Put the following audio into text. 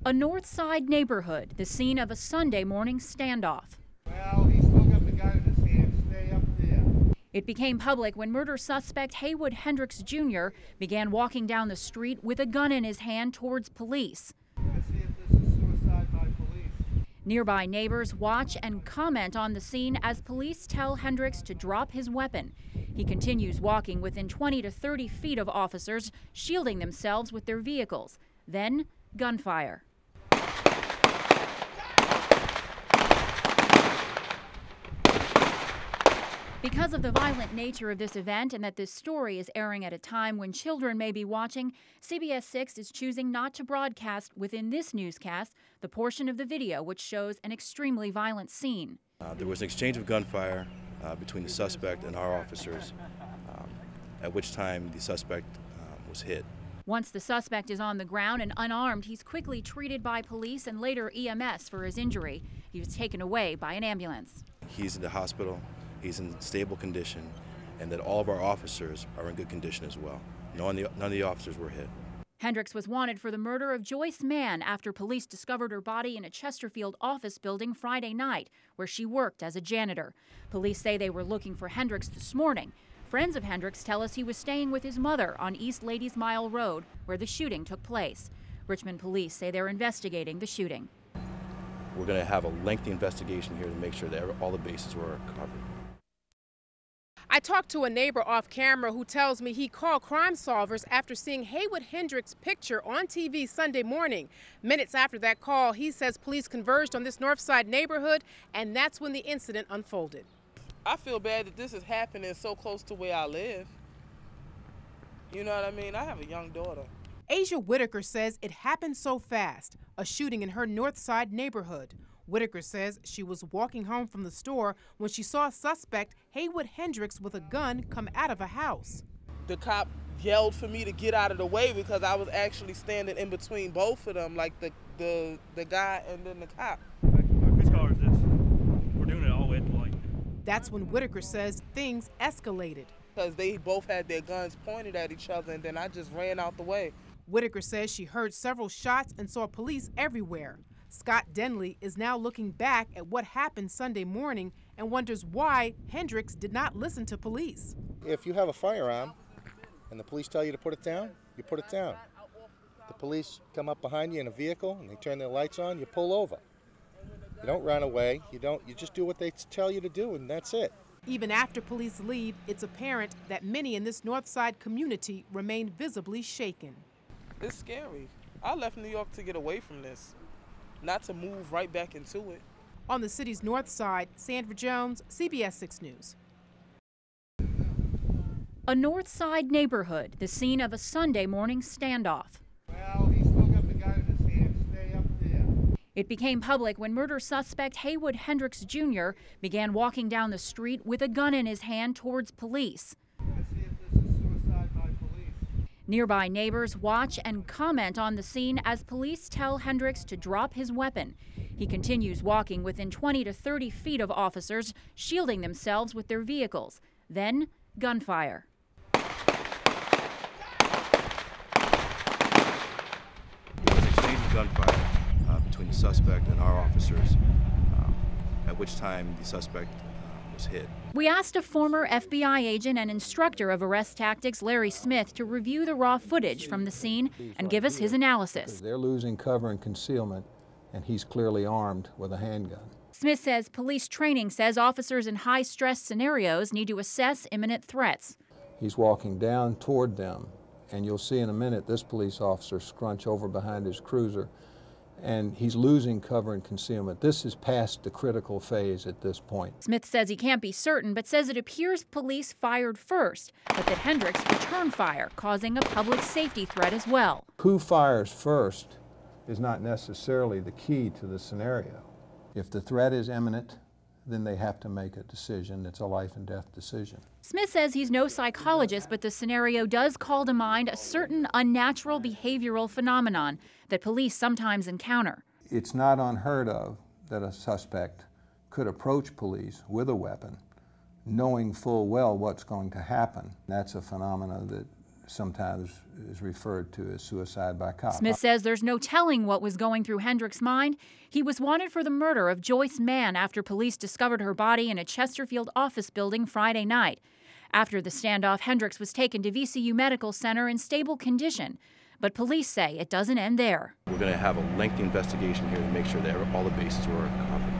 A North Side neighborhood, the scene of a Sunday morning standoff. Well, he still got the gun in his hand. Stay up there. It became public when murder suspect Haywood Hendricks Jr. began walking down the street with a gun in his hand towards police. Let's see if this is suicide by police. Nearby neighbors watch and comment on the scene as police tell Hendricks to drop his weapon. He continues walking within 20 to 30 feet of officers, shielding themselves with their vehicles. Then, gunfire. Because of the violent nature of this event and that this story is airing at a time when children may be watching, CBS 6 is choosing not to broadcast within this newscast the portion of the video which shows an extremely violent scene. There was an exchange of gunfire between the suspect and our officers, at which time the suspect was hit. Once the suspect is on the ground and unarmed, he's quickly treated by police and later EMS for his injury. He was taken away by an ambulance. He's in the hospital. He's in stable condition, and that all of our officers are in good condition as well. None of the officers were hit. Hendricks was wanted for the murder of Joyce Mann after police discovered her body in a Chesterfield office building Friday night, where she worked as a janitor. Police say they were looking for Hendricks this morning. Friends of Hendricks tell us he was staying with his mother on East Ladies Mile Road, where the shooting took place. Richmond police say they're investigating the shooting. We're going to have a lengthy investigation here to make sure that all the bases were covered. I talked to a neighbor off camera who tells me he called Crime Solvers after seeing Haywood Hendricks' picture on TV Sunday morning. Minutes after that call, he says police converged on this North Side neighborhood, and that's when the incident unfolded. I feel bad that this is happening so close to where I live. You know what I mean? I have a young daughter. Asia Whitaker says it happened so fast, a shooting in her North Side neighborhood. Whitaker says she was walking home from the store when she saw suspect Haywood Hendricks with a gun come out of a house. The cop yelled for me to get out of the way because I was actually standing in between both of them, like the guy and then the cop. Whose car is this? We're doing it all the way at the light. That's when Whitaker says things escalated. Because they both had their guns pointed at each other, and then I just ran out the way. Whitaker says she heard several shots and saw police everywhere. Scott Denley is now looking back at what happened Sunday morning and wonders why Hendricks did not listen to police. If you have a firearm and the police tell you to put it down, you put it down. The police come up behind you in a vehicle and they turn their lights on, you pull over. You don't run away, you just do what they tell you to do, and that's it. Even after police leave, it's apparent that many in this North Side community remain visibly shaken. It's scary. I left New York to get away from this, not to move right back into it. On the city's North Side, Sandra Jones, CBS 6 News. A North Side neighborhood, the scene of a Sunday morning standoff. Well, he still got the gun in his hand. Stay up there. It became public when murder suspect Haywood Hendricks Jr. began walking down the street with a gun in his hand towards police. Let's see if this is suicide by police. Nearby neighbors watch and comment on the scene as police tell Hendricks to drop his weapon. He continues walking within 20 to 30 feet of officers, shielding themselves with their vehicles. Then, gunfire. There was an exchange of gunfire between the suspect and our officers, at which time the suspect was hit. We asked a former FBI agent and instructor of arrest tactics, Larry Smith, to review the raw footage from the scene and give us his analysis. They're losing cover and concealment, and he's clearly armed with a handgun. Smith says police training says officers in high-stress scenarios need to assess imminent threats. He's walking down toward them, and you'll see in a minute this police officer scrunch over behind his cruiser, and he's losing cover and concealment. This is past the critical phase at this point. Smith says he can't be certain, but says it appears police fired first, but that Hendricks returned fire, causing a public safety threat as well. Who fires first is not necessarily the key to the scenario. If the threat is imminent, then they have to make a decision. It's a life and death decision. Smith says he's no psychologist, but the scenario does call to mind a certain unnatural behavioral phenomenon that police sometimes encounter. It's not unheard of that a suspect could approach police with a weapon, knowing full well what's going to happen. That's a phenomenon that sometimes is referred to as suicide by cop. Smith says there's no telling what was going through Hendricks' mind. He was wanted for the murder of Joyce Mann after police discovered her body in a Chesterfield office building Friday night. After the standoff, Hendricks was taken to VCU Medical Center in stable condition. But police say it doesn't end there. We're going to have a lengthy investigation here to make sure that all the bases were covered.